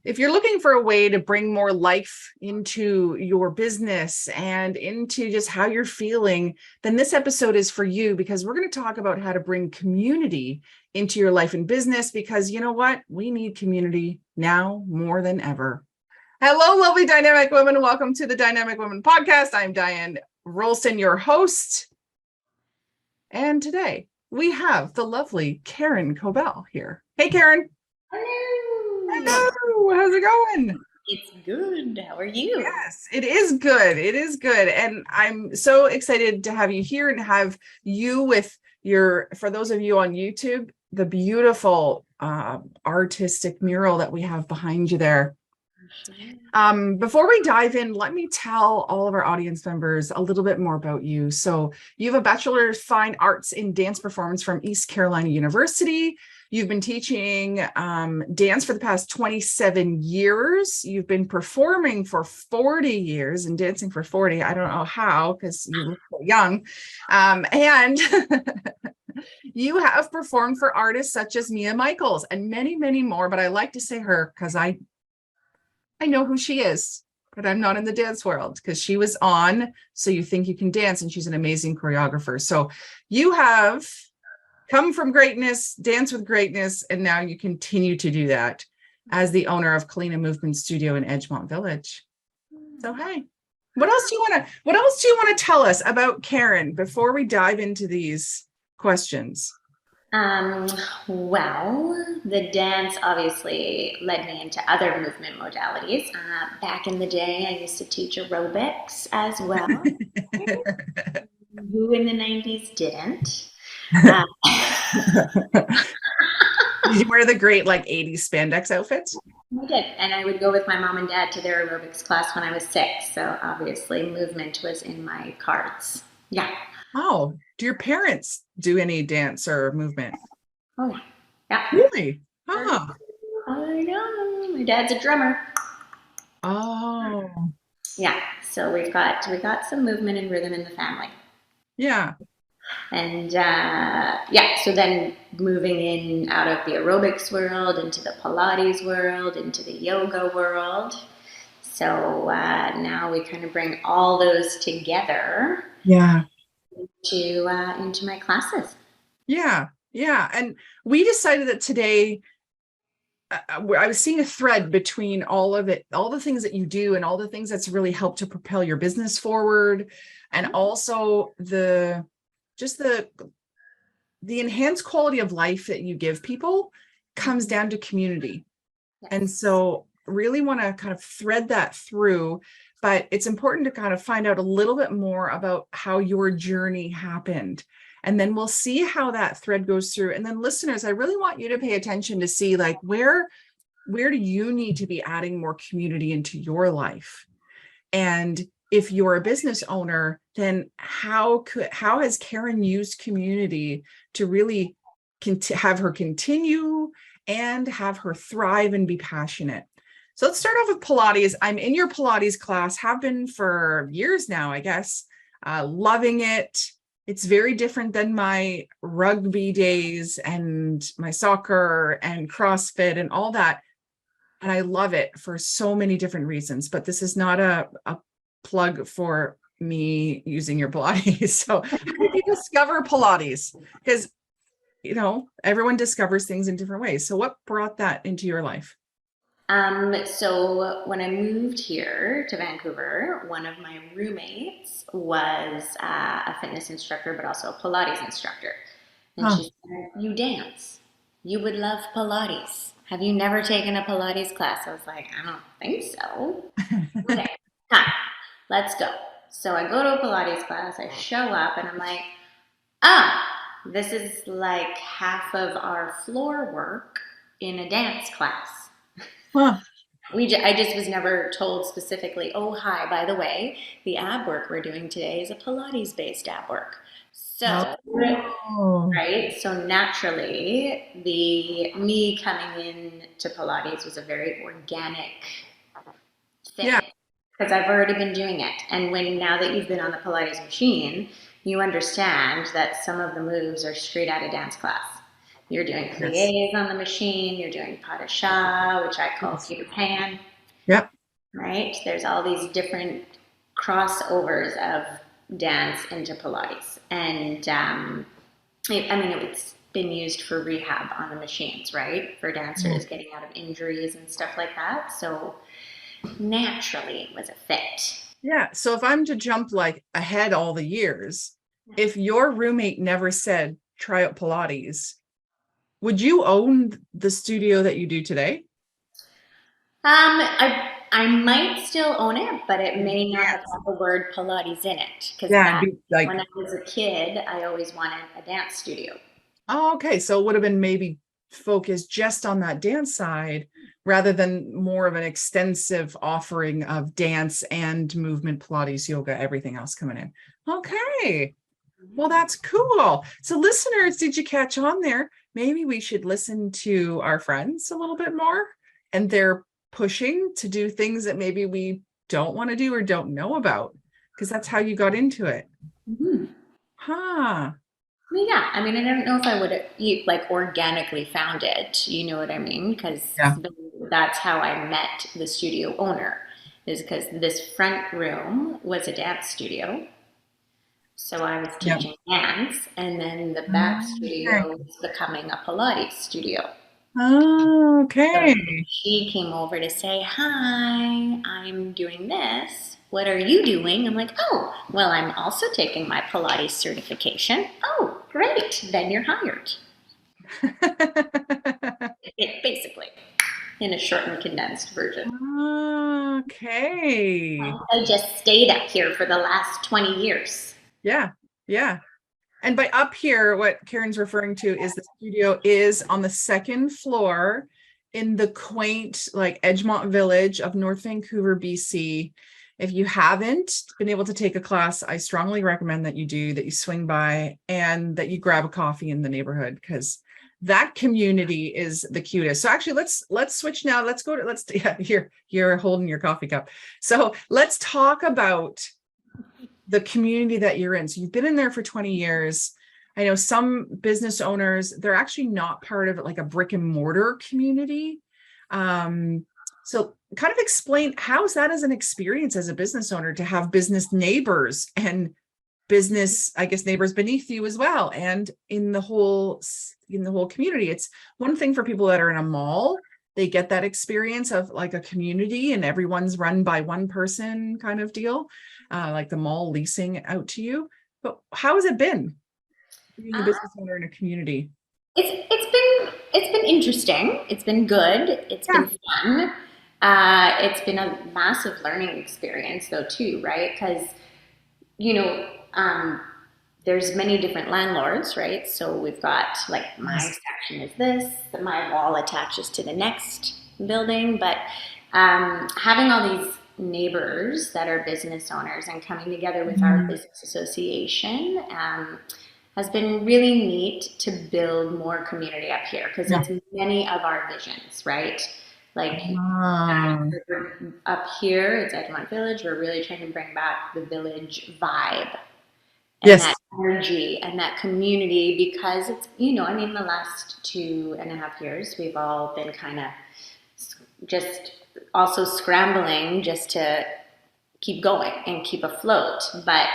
If you're looking for a way to bring more life into your business and into just how you're feeling, then this episode is for you, because we're going to talk about how to bring community into your life and business, because you know what? We need community now more than ever. Hello, lovely dynamic women. Welcome to the Dynamic Women Podcast. I'm Diane Rolston, your host. And today we have the lovely Karen Kobel here. Hey, Karen. Hello. Hello. How's it going? It's good. How are you? Yes, it is good. It is good. And I'm so excited to have you here and have you with for those of you on YouTube, the beautiful artistic mural that we have behind you there. Before we dive in, let me tell all of our audience members a little bit more about you. So you have a Bachelor of Fine Arts in Dance Performance from East Carolina University. You've been teaching dance for the past 27 years. You've been performing for 40 years and dancing for 40. I don't know how, because you look so young. And you have performed for artists such as Mia Michaels and many, many more. But I like to say her because I know who she is, but I'm not in the dance world, because she was on So You Think You Can Dance, and she's an amazing choreographer. So you have come from greatness, dance with greatness, and now you continue to do that as the owner of Kahlena Movement Studio in Edgemont Village. So hey, what else do you want to tell us about Karen before we dive into these questions? Well, the dance obviously led me into other movement modalities. Back in the day, I used to teach aerobics as well. Who in the 90s didn't? Did you wear the great 80s spandex outfits? I did, and I would go with my mom and dad to their aerobics class when I was 6. So obviously, movement was in my cards. Yeah. Oh, do your parents do any dance or movement? Oh yeah. Yeah. Really? Huh. I know. My dad's a drummer. Oh. Yeah. So we got some movement and rhythm in the family. Yeah. And so then moving in out of the aerobics world into the Pilates world, into the yoga world. So now we kind of bring all those together. Yeah. Into my classes. Yeah. Yeah. And we decided that today, I was seeing a thread between all of it, all the things that you do and all the things that's really helped to propel your business forward. And also the enhanced quality of life that you give people comes down to community. Yes. And so really want to kind of thread that through, but it's important to kind of find out a little bit more about how your journey happened. And then we'll see how that thread goes through. And then listeners, I really want you to pay attention to see where do you need to be adding more community into your life? And if you're a business owner, then how has Karen used community to really have her continue and have her thrive and be passionate? So let's start off with Pilates. I'm in your Pilates class, have been for years now, I guess. Loving it. It's very different than my rugby days and my soccer and CrossFit and all that. And I love it for so many different reasons, but this is not a plug for me using your Pilates. So how did you discover Pilates? Because, everyone discovers things in different ways. So what brought that into your life? So when I moved here to Vancouver, one of my roommates was a fitness instructor, but also a Pilates instructor. And she said, "You dance. You would love Pilates. Have you never taken a Pilates class?" I was like, "I don't think so." Okay, time. Let's go. So I go to a Pilates class. I show up and I'm like, this is like half of our floor work in a dance class. Huh. I just was never told specifically, "Oh, hi, by the way, the ab work we're doing today is a Pilates-based ab work." So, right? So naturally, me coming in to Pilates was a very organic thing. Yeah. Because I've already been doing it. And now that you've been on the Pilates machine, you understand that some of the moves are straight out of dance class. You're doing Yes. pliés on the machine. You're doing pas de chat, which I call Yes. Peter Pan, Yep. right? There's all these different crossovers of dance into Pilates. And I mean, it's been used for rehab on the machines, right? For dancers getting out of injuries and stuff like that. So naturally, it was a fit. Yeah. So if I'm to jump like ahead all the years, if your roommate never said, try out Pilates, would you own the studio that you do today? I might still own it, but it may not have Yes. had the word Pilates in it because Yeah. It'd that be like, when I was a kid, I always wanted a dance studio. oh, okay. So it would have been maybe focused just on that dance side rather than more of an extensive offering of dance and movement, Pilates, yoga, everything else coming in. Okay. Well, that's cool. So, listeners, did you catch on there? Maybe we should listen to our friends a little bit more, and they're pushing to do things that maybe we don't want to do or don't know about, because that's how you got into it. Mm-hmm. Huh. I mean, yeah, I mean, I don't know if I would have like organically found it. You know what I mean? Because Yeah. that's how I met the studio owner, is because this front room was a dance studio. So I was Yeah. teaching dance, and then the back Okay. studio was becoming a Pilates studio. So Okay. she came over to say, "Hi, I'm doing this. What are you doing?" I'm like, "Oh, well, I'm also taking my Pilates certification." "Oh, great. Then you're hired." Basically, in a short and condensed version. Okay. I just stayed up here for the last 20 years. Yeah. Yeah. And by up here, what Karen's referring to is the studio is on the second floor in the quaint, like Edgemont Village of North Vancouver, BC. If you haven't been able to take a class, I strongly recommend that you do, that you swing by and that you grab a coffee in the neighborhood, because that community is the cutest. So actually let's switch now. Yeah, here, you're holding your coffee cup. So let's talk about the community that you're in. So you've been in there for 20 years. I know some business owners, they're actually not part of like a brick and mortar community. So kind of explain, how's that as an experience as a business owner to have business neighbors and business, I guess, neighbors beneath you as well, and in the whole community. It's one thing for people that are in a mall, they get that experience of like a community and everyone's run by one person kind of deal, like the mall leasing out to you. But how has it been being a Uh, business owner in a community? it's been interesting. It's been good. It's Yeah. been fun. It's been a massive learning experience though too, right? Because you know, there's many different landlords, right? So we've got like my Yes. section is this, my wall attaches to the next building, but having all these neighbors that are business owners and coming together with our Mhm. business association has been really neat to build more community up here because Yeah. it's many of our visions, right? Like Ah, up here, it's Edgemont Village. We're really trying to bring back the village vibe and that yes. energy and that community because it's, I mean, the last 2.5 years, we've all been kind of just also scrambling just to keep going and keep afloat. But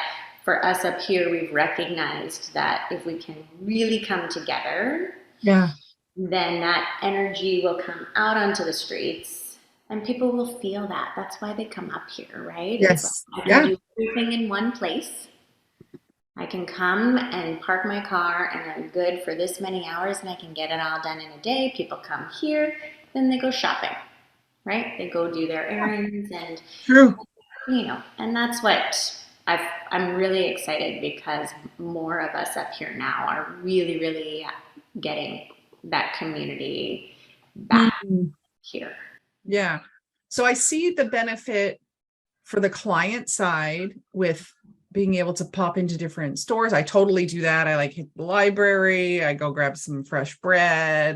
for us up here, we've recognized that if we can really come together, Yeah. then that energy will come out onto the streets and people will feel that. That's why they come up here, right? It's like Yes. I can Yeah. do everything in one place. I can come and park my car and I'm good for this many hours and I can get it all done in a day. People come here, then they go shopping, right? They go do their errands and True. and that's what I'm really excited because more of us up here now are really, really getting that community back Mhm. here. Yeah. So I see the benefit for the client side with being able to pop into different stores. I totally do that. I like hit the library, I go grab some fresh bread,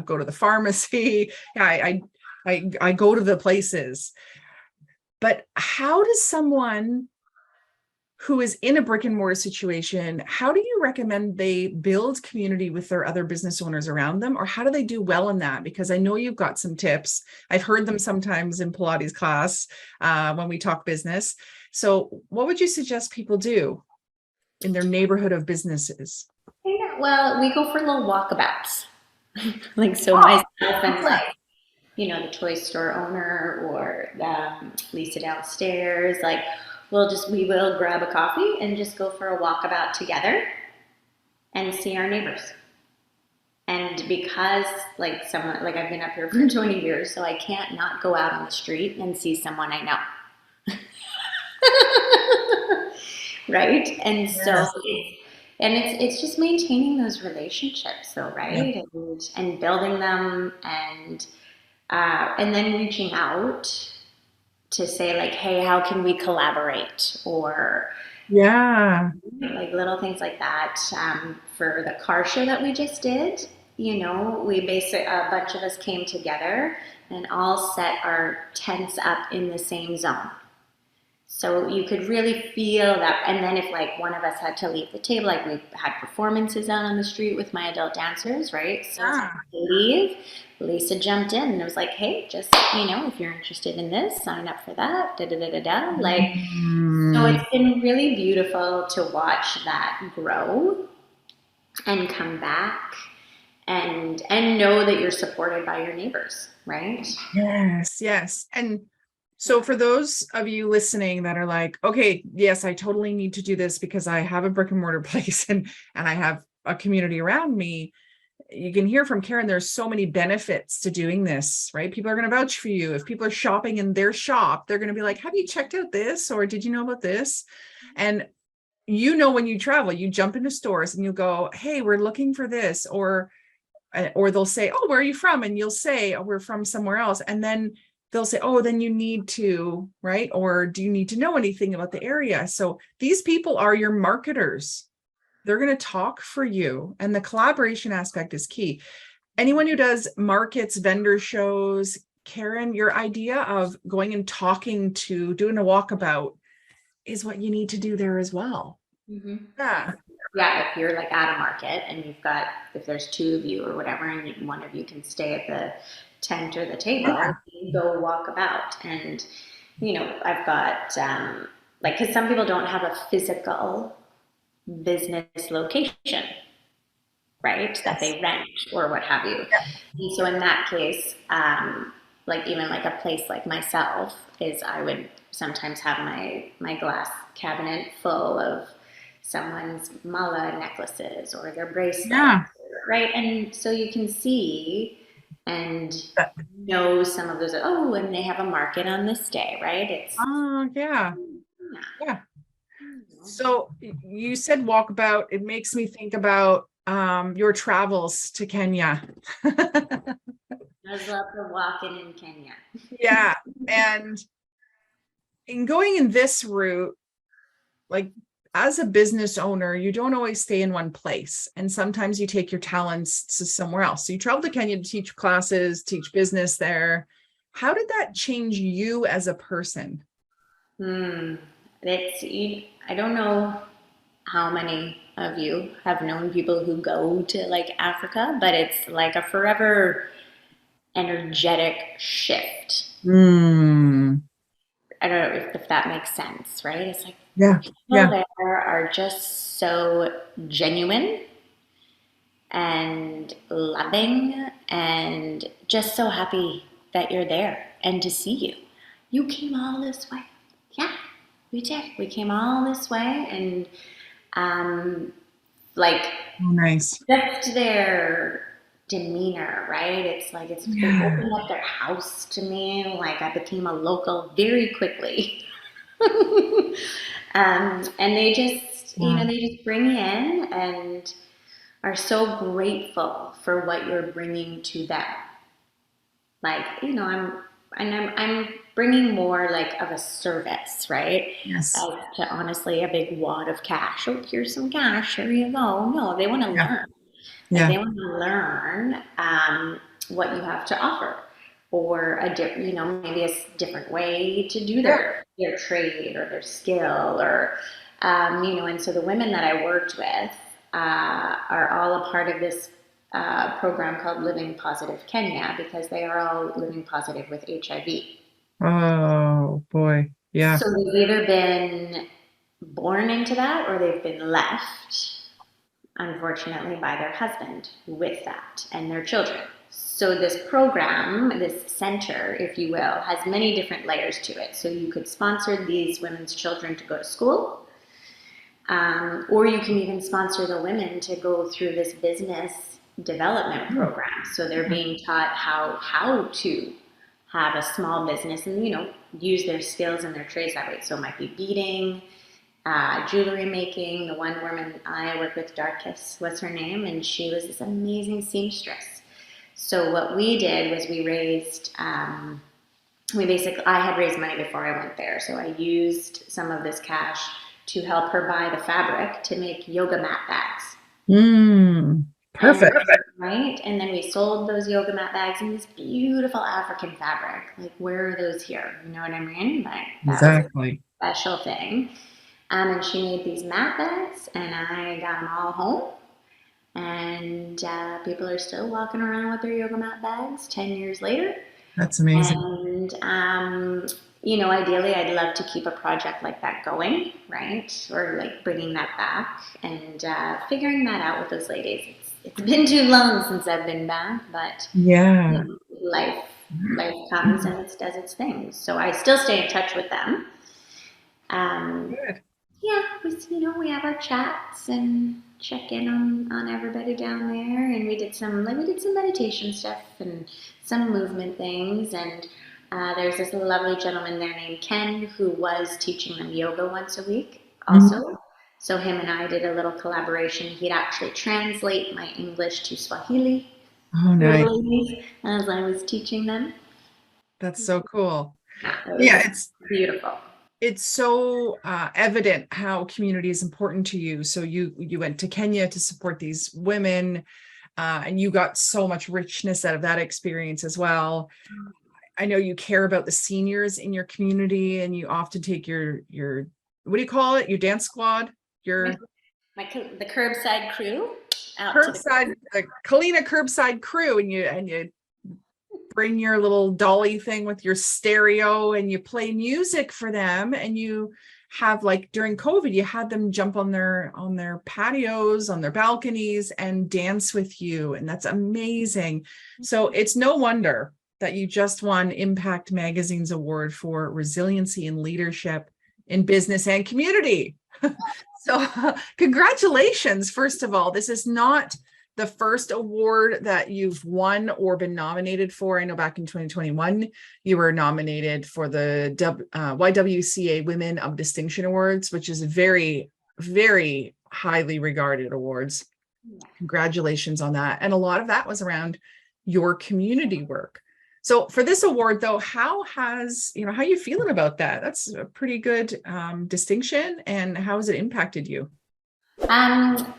go to the pharmacy. Yeah, I go to the places. But how does someone who is in a brick and mortar situation, how do you recommend they build community with their other business owners around them? Or how do they do well in that? Because I know you've got some tips. I've heard them sometimes in Pilates class when we talk business. So what would you suggest people do in their neighborhood of businesses? Yeah, well, we go for little walkabouts. Like, so Oh, myself and yeah. like, the toy store owner or Lisa downstairs, like, we will grab a coffee and just go for a walkabout together and see our neighbors. And because like someone, like I've been up here for 20 years, so I can't not go out on the street and see someone I know. Right? And so, Yes. and it's just maintaining those relationships, though, Yeah. right? And building them, and then reaching out to say like, hey, how can we collaborate? Or Yeah. like little things like that. For the car show that we just did, we basically, a bunch of us came together and all set our tents up in the same zone. So you could really feel that. And then if like one of us had to leave the table, like we had performances out on the street with my adult dancers, right? So as I Yeah. had to leave, Lisa jumped in and it was like, hey, just, if you're interested in this, sign up for that, da da da da da. Like, so Mm. it's been really beautiful to watch that grow and come back and know that you're supported by your neighbors, right? Yes, yes. And so for those of you listening that are like, okay, yes, I totally need to do this because I have a brick and mortar place and I have a community around me. You can hear from Karen, there's so many benefits to doing this, right? People are going to vouch for you. If people are shopping in their shop, they're going to be like, have you checked out this? Or did you know about this? And when you travel, you jump into stores and you go, hey, we're looking for this, or they'll say, oh, where are you from? And you'll say, oh, we're from somewhere else. And then they'll say, oh, then you need to, right? Or do you need to know anything about the area? So these people are your marketers. They're going to talk for you. And the collaboration aspect is key. Anyone who does markets, vendor shows, Karen, your idea of going and doing a walkabout is what you need to do there as well. Mm-hmm. Yeah. Yeah, if you're like at a market and if there's two of you or whatever, and one of you can stay at the tent or the table, Yeah. you go walk about. And, I've got, like, because some people don't have a physical business location, right, that Yes. they rent or what have you. Yeah. And so in that case, like even like a place like myself is I would sometimes have my glass cabinet full of someone's mala necklaces or their bracelets, Yeah. right? And so you can see and know some of those. Oh, and they have a market on this day, right? It's Oh, yeah. yeah. Yeah. So you said walkabout. It makes me think about your travels to Kenya. I love the walking in Kenya. Yeah. And in going in this route, like as a business owner, you don't always stay in one place. And sometimes you take your talents to somewhere else. So you travel to Kenya to teach classes, teach business there. How did that change you as a person? Hmm. I don't know how many of you have known people who go to like Africa, but it's like a forever energetic shift. Mm. I don't know if that makes sense, right? It's like the Yeah. people Yeah. there are just so genuine and loving and just so happy that you're there and to see you. You came all this way. Yeah, we did. We came all this way and um, like Oh, nice. just their demeanor, right? It's like they Yeah. opened up their house to me. Like I became a local very quickly. And they just, Yeah. they just bring you in and are so grateful for what you're bringing to them. Like, I'm bringing more like of a service, right? Yes. To honestly a big wad of cash. Oh, here's some cash. Here you go. No, they want to Yeah. learn. Like Yeah. they want to learn what you have to offer, or maybe a different way to do Yeah. their trade or their skill, or And so the women that I worked with are all a part of this program called Living Positive Kenya because they are all living positive with HIV. Oh boy. Yeah. So they've either been born into that or they've been left, unfortunately, by their husband with that and their children. So this program, this center, if you will, has many different layers to it. So you could sponsor these women's children to go to school, or you can even sponsor the women to go through this business development program. So they're being taught how to have a small business and use their skills and their trades that way. So it might be beading, jewelry making. The one woman I work with, Darkis was her name, and she was this amazing seamstress. So what we did was we raised, I had raised money before I went there, so I used some of this cash to help her buy the fabric to make yoga mat bags. Perfect. Right? And then we sold those yoga mat bags in this beautiful African fabric. Like, where are those here? You know what I mean? Like, that Exactly. was a special thing. And she made these mat bags, and I got them all home. And people are still walking around with their yoga mat bags 10 years later. That's amazing. And, ideally, I'd love to keep a project like that going, right? Or like bringing that back and figuring that out with those ladies. It's been too long since I've been back, but Yeah. life comes and it does its thing. So I still stay in touch with them. Good. Yeah, we have our chats and check in on everybody down there, and we did some meditation stuff and some movement things, and there's this lovely gentleman there named Ken who was teaching them yoga once a week also. So him and I did a little collaboration. He'd actually translate my English to Swahili Oh, for the nice. ladies as I was teaching them. That's so cool. Yeah, it was Yeah, beautiful. it's so evident how community is important to you. So you went to Kenya to support these women, and you got so much richness out of that experience as well. I know you care about the seniors in your community, and you often take your what do you call it? Your dance squad, your The curbside crew out to the curbside, the Kahlena curbside crew, and you bring your little dolly thing with your stereo and you play music for them, and you have, like, during COVID, you had them jump on their patios, on their balconies, and dance with you, and that's amazing. So it's no wonder that you just won Impact Magazine's award for resiliency and leadership in business and community. So congratulations, first of all. This is not the first award that you've won or been nominated for. I know back in 2021, you were nominated for the YWCA Women of Distinction Awards, which is very, very highly regarded awards. Congratulations on that. And a lot of that was around your community work. So for this award, though, how you feeling about that? That's a pretty good distinction. And how has it impacted you?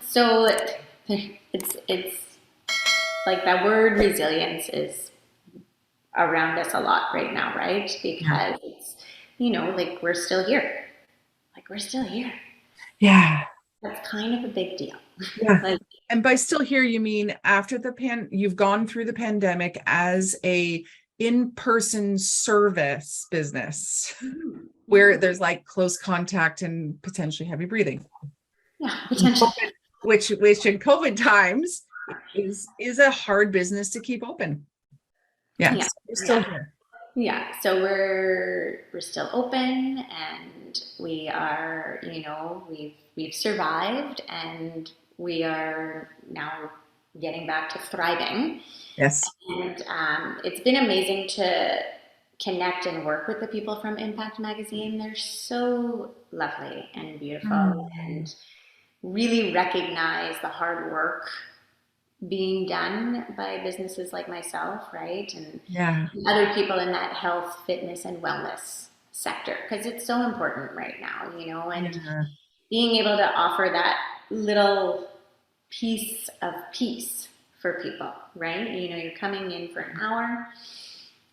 So it's like that word resilience is around us a lot right now, right? Because it's, like we're still here. Like we're still here. Yeah. That's kind of a big deal. Yeah. Like, And by still here, you mean after you've gone through the pandemic as a in-person service business where there's like close contact and potentially heavy breathing. yeah, potentially. Which in COVID times is a hard business to keep open. Yes, Yeah, we're still yeah. here. Yeah, so we're still open, and we are, we've survived, and we are now getting back to thriving. Yes. And it's been amazing to connect and work with the people from Impact Magazine. They're so lovely and beautiful, and really recognize the hard work being done by businesses like myself, right? And Yeah. other people in that health, fitness, and wellness sector, because it's so important right now, and being able to offer that little piece of peace for people, right? You're coming in for an hour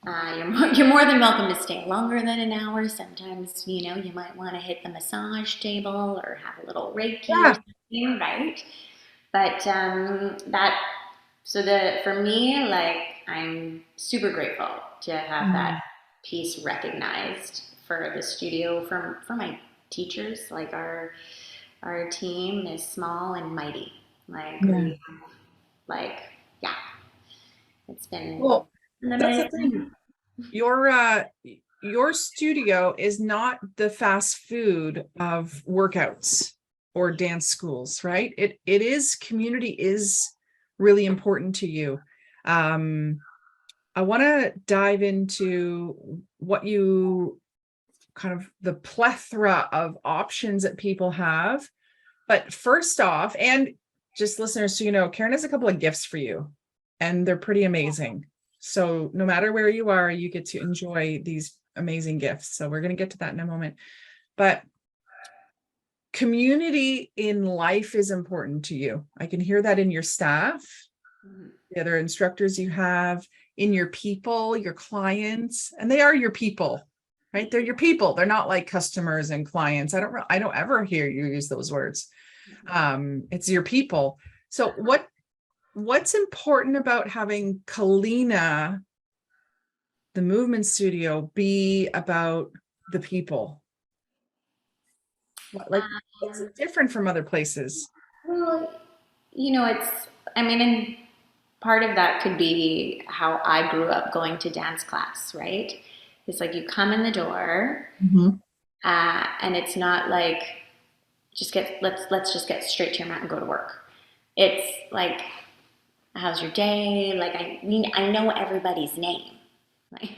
You're more than welcome to stay longer than an hour. Sometimes, you might want to hit the massage table or have a little Reiki or Yeah. something, right? But for me, like, I'm super grateful to have that Mm. piece recognized for the studio, for my teachers. Like, our team is small and mighty. Like, Yeah. like, yeah, it's been Well, an that's the amazing. thing. Your studio is not the fast food of workouts or dance schools, right? It is community is really important to you. Um, I want to dive into what you kind of the plethora of options that people have. But first off, and just listeners, so you know, Karen has a couple of gifts for you, and they're pretty amazing. So no matter where you are, you get to enjoy these amazing gifts. So we're going to get to that in a moment. But community in life is important to you. I can hear that in your staff, the other instructors you have, in your people, your clients, and they are your people, right? They're your people. They're not like customers and clients. I don't ever hear you use those words. It's your people. So what's important about having Kahlena, the movement studio, be about the people? What's Um, different from other places? well, I mean, and part of that could be how I grew up going to dance class, right? It's like you come in the door, Mhm. and it's not like let's just get straight to your mat and go to work. It's like, how's your day? Like, I know everybody's name. Like,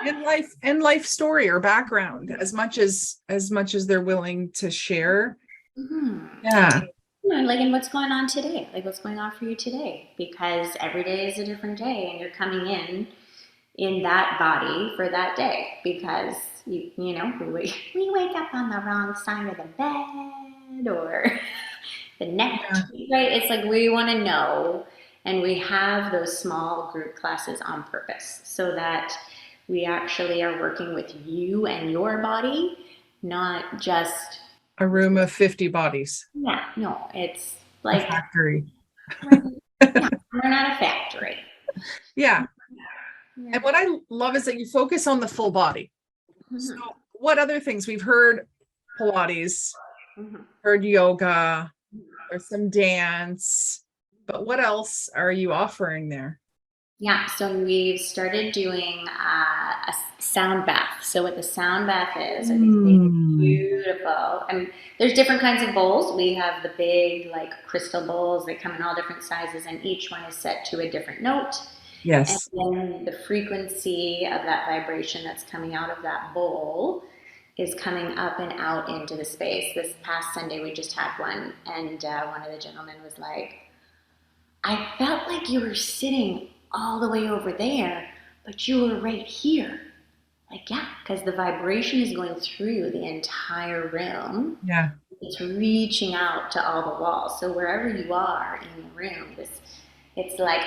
Yes. And life story or background as much as they're willing to share. mhm. Yeah. Like, and what's going on today? Like, what's going on for you today? Because every day is a different day, and you're coming in that body for that day. Because we wake up on the wrong side of the bed, or the neck, Yeah. right? It's like we want to know, and we have those small group classes on purpose so that we actually are working with you and your body, not just. A room of 50 bodies, Yeah, no, it's a like factory. we're, yeah, we're not a factory. Yeah. Yeah. And what I love is that you focus on the full body. So Mhm. what other things we've heard? Pilates, Mhm. heard yoga, or some dance, but what else are you offering there? Yeah, so we've started doing a sound bath. So what the sound bath is are these big, Mm. beautiful, and there's different kinds of bowls. We have the big, like, crystal bowls that come in all different sizes, and each one is set to a different note. And Yes. then the frequency of that vibration that's coming out of that bowl is coming up and out into the space. This past Sunday, we just had one, and one of the gentlemen was like, I felt like you were sitting all the way over there, but you were right here. Like, yeah, because the vibration is going through the entire room. Yeah. It's reaching out to all the walls. So wherever you are in the room, it's like,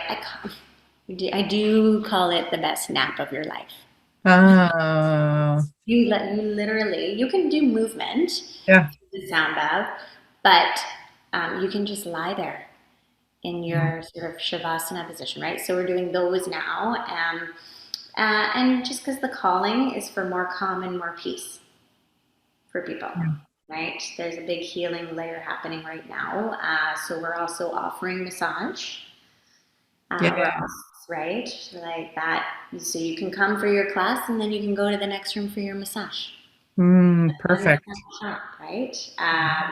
I do call it the best nap of your life. Uh, You literally, you can do movement, yeah. the sound bath, but you can just lie there in Yeah. your sort of shavasana position, right? So we're doing those now, and just because the calling is for more calm and more peace for people, right? There's a big healing layer happening right now. So we're also offering massage. We're Yeah. also, right, like that. So you can come for your class, and then you can go to the next room for your massage. Perfect. Right?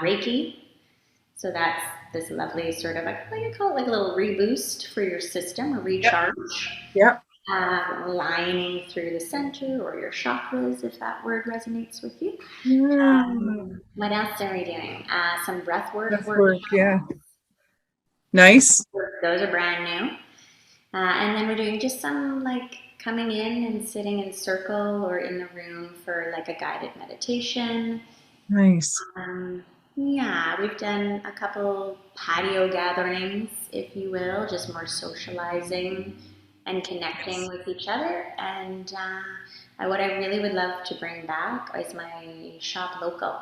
Reiki. So that's this lovely sort of, I call it like a little reboost for your system, a Yep. recharge. Yep. Lining through the center or your chakras, if that word resonates with you. What else are we doing? Some breath work That's workshops. work. Yeah. Nice. Those are brand new. And then we're doing just some, like, coming in and sitting in circle or in the room for like a guided meditation. Nice. Yeah, we've done a couple patio gatherings, if you will, just more socializing and connecting with each other. And what I really would love to bring back is my shop local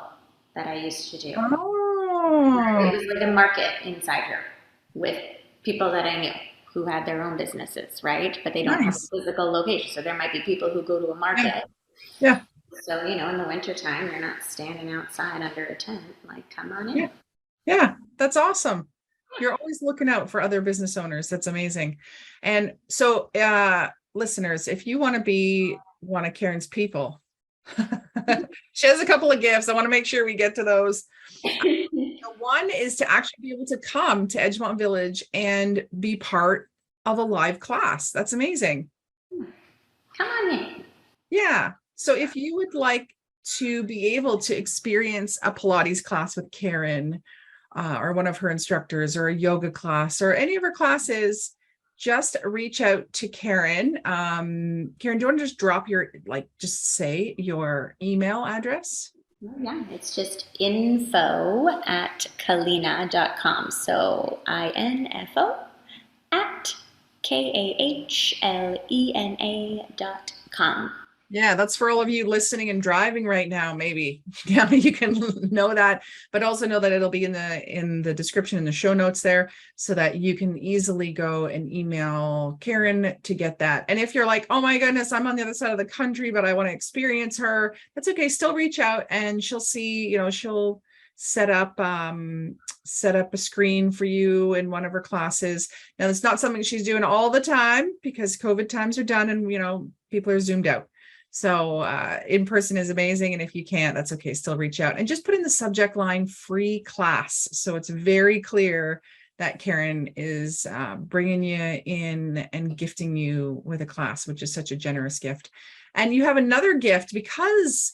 that I used to do. Oh, It was like a market inside here with people that I knew who had their own businesses, right? But they don't have nice. a physical location. So there might be people who go to a market. Yeah. So, you know, in the wintertime, you're not standing outside under a tent. Like, come on in. Yeah. Yeah. That's awesome. You're always looking out for other business owners. That's amazing. And so, listeners, if you want to be one of Karen's people, she has a couple of gifts. I want to make sure we get to those. One is to actually be able to come to Edgemont Village and be part of a live class. That's amazing. Come on in. Yeah. So if you would like to be able to experience a Pilates class with Karen, or one of her instructors, or a yoga class, or any of her classes, just reach out to Karen. Karen, do you want to just drop your, just say your email address? Oh, yeah, it's just info@kahlena.com. So info at KAHLENA.com. Yeah, that's for all of you listening and driving right now, maybe. Yeah, you can know that, but also know that it'll be in the description, in the show notes there, so that you can easily go and email Karen to get that. And if you're like, oh my goodness, I'm on the other side of the country, but I want to experience her, that's okay. Still reach out and she'll see, she'll set up a screen for you in one of her classes. Now, it's not something she's doing all the time because COVID times are done and, people are zoomed out. So in person is amazing. And if you can't, that's okay. Still reach out and just put in the subject line free class. So it's very clear that Karen is bringing you in and gifting you with a class, which is such a generous gift. And you have another gift because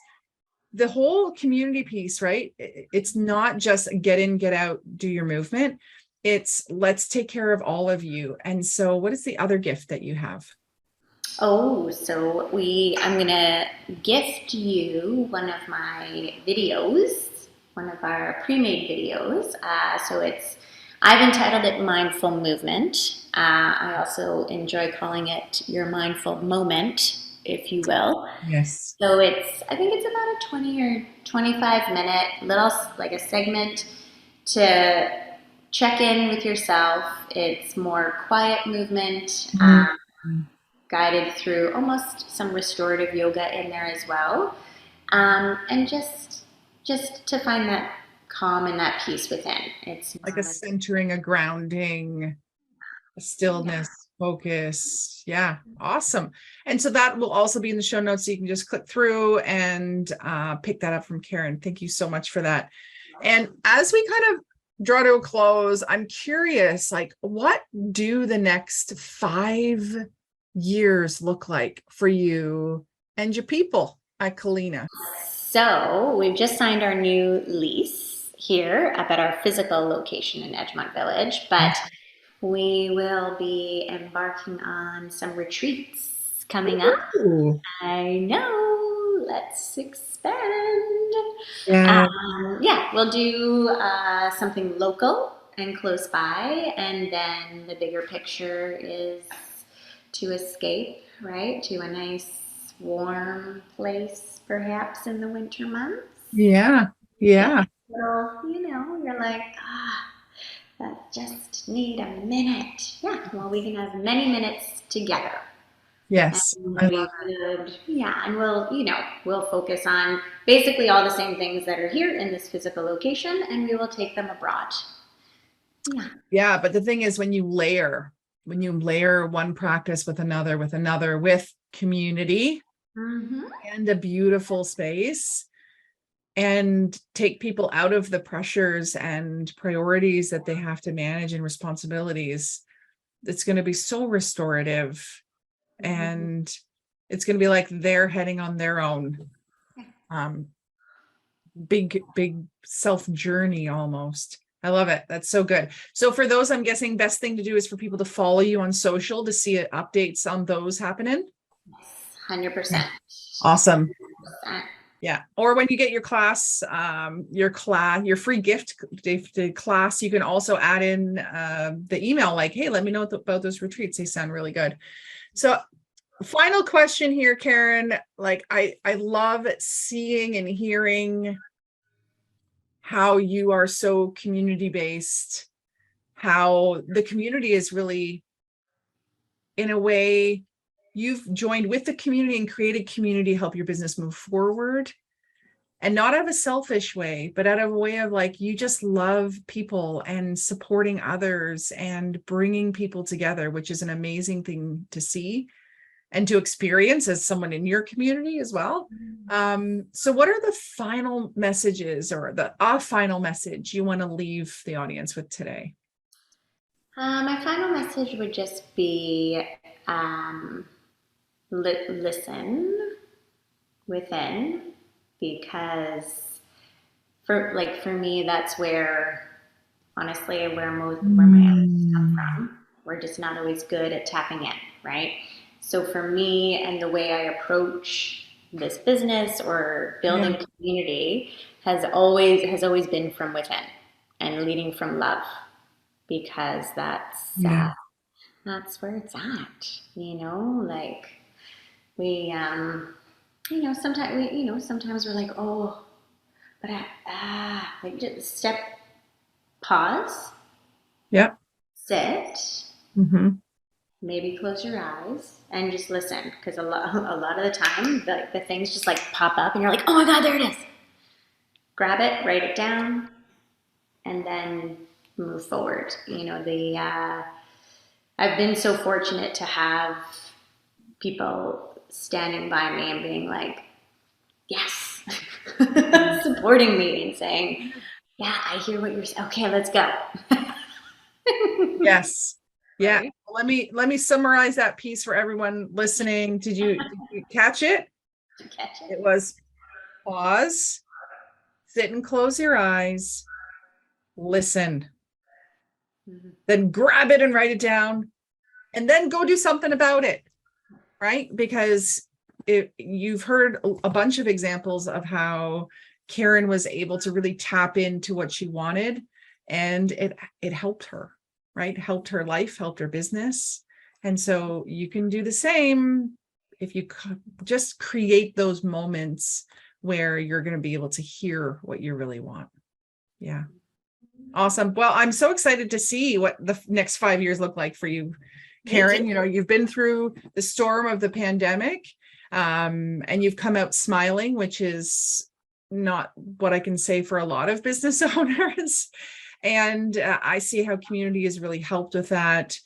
the whole community piece, right? It's not just get in, get out, do your movement. It's let's take care of all of you. And so what is the other gift that you have? Oh, so I'm gonna gift you one of my videos, one of our pre-made videos. I've entitled it Mindful Movement. I also enjoy calling it Your Mindful Moment, if you will. Yes. So I think it's about a 20 or 25-minute little, like a segment to check in with yourself. It's more quiet movement. Guided through almost some restorative yoga in there as well, and just to find that calm and that peace within. It's like a centering, a grounding, a stillness, focus. Yeah, awesome. And so that will also be in the show notes, so you can just click through and pick that up from Karen. Thank you so much for that. And as we kind of draw to a close, I'm curious, what do the next 5 years look like for you and your people at Kahlena? So we've just signed our new lease here up at our physical location in Edgemont Village, but we will be embarking on some retreats coming up. Ooh. I know, let's expand. Yeah. We'll do something local and close by, and then the bigger picture is to escape, right, to a nice warm place, perhaps in the winter months. Yeah. So, you're like, I just need a minute. Yeah, well, we can have many minutes together. Yes. And we'll focus on basically all the same things that are here in this physical location, and we will take them abroad. Yeah, but the thing is, when you layer one practice with another, with community and a beautiful space, and take people out of the pressures and priorities that they have to manage and responsibilities, it's going to be so restorative, and it's going to be like they're heading on their own big self journey almost. I love it. That's so good. So for those, I'm guessing best thing to do is for people to follow you on social to see updates on those happening. 100%. Awesome. Yeah. Or when you get your class, your free gift class, you can also add in the email, like, hey, let me know about those retreats. They sound really good. So final question here, Karen. Like I love seeing and hearing how you are so community-based, how the community is really, in a way, you've joined with the community and created community, help your business move forward. And not out of a selfish way, but out of a way of like, you just love people and supporting others and bringing people together, which is an amazing thing to see and to experience as someone in your community as well. So what are the final messages or the final message you want to leave the audience with today? My final message would just be listen within, because for me, that's where, honestly, where my answers come from. We're just not always good at tapping in, right? So for me, and the way I approach this business or building community has always been from within and leading from love, because that's where it's at. Like we sometimes we're like, oh, but like just pause, sit, maybe close your eyes and just listen, because a lot of the time the things just like pop up and you're like, oh my God, there it is. Grab it, write it down, and then move forward. I've been so fortunate to have people standing by me and being like, yes, supporting me and saying, yeah, I hear what you're saying. Okay, let's go. Yes. Yeah. Right. Let me summarize that piece for everyone listening. Did you catch it? Catch it? It was pause, sit and close your eyes, listen, then grab it and write it down, and then go do something about it. Right? Because you've heard a bunch of examples of how Karen was able to really tap into what she wanted, and it helped her, right? Helped her life, helped her business. And so you can do the same if you just create those moments where you're going to be able to hear what you really want. Yeah. Awesome. Well, I'm so excited to see what the next 5 years look like for you, Karen. You've been through the storm of the pandemic, and you've come out smiling, which is not what I can say for a lot of business owners. And I see how community has really helped with that.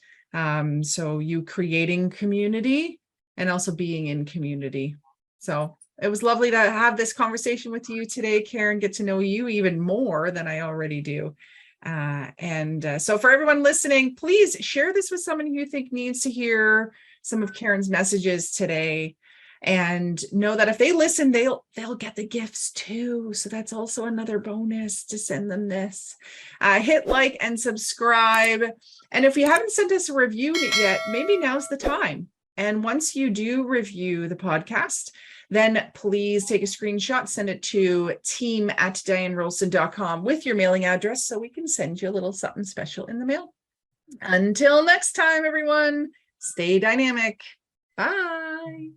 So you creating community and also being in community. So it was lovely to have this conversation with you today, Karen, get to know you even more than I already do. So for everyone listening, please share this with someone you think needs to hear some of Karen's messages today, and know that if they listen, they'll get the gifts too. So that's also another bonus to send them this. Hit like and subscribe. And if you haven't sent us a review yet, maybe now's the time. And once you do review the podcast, then please take a screenshot, send it to team@dianerolston.com with your mailing address so we can send you a little something special in the mail. Until next time, everyone, stay dynamic. Bye.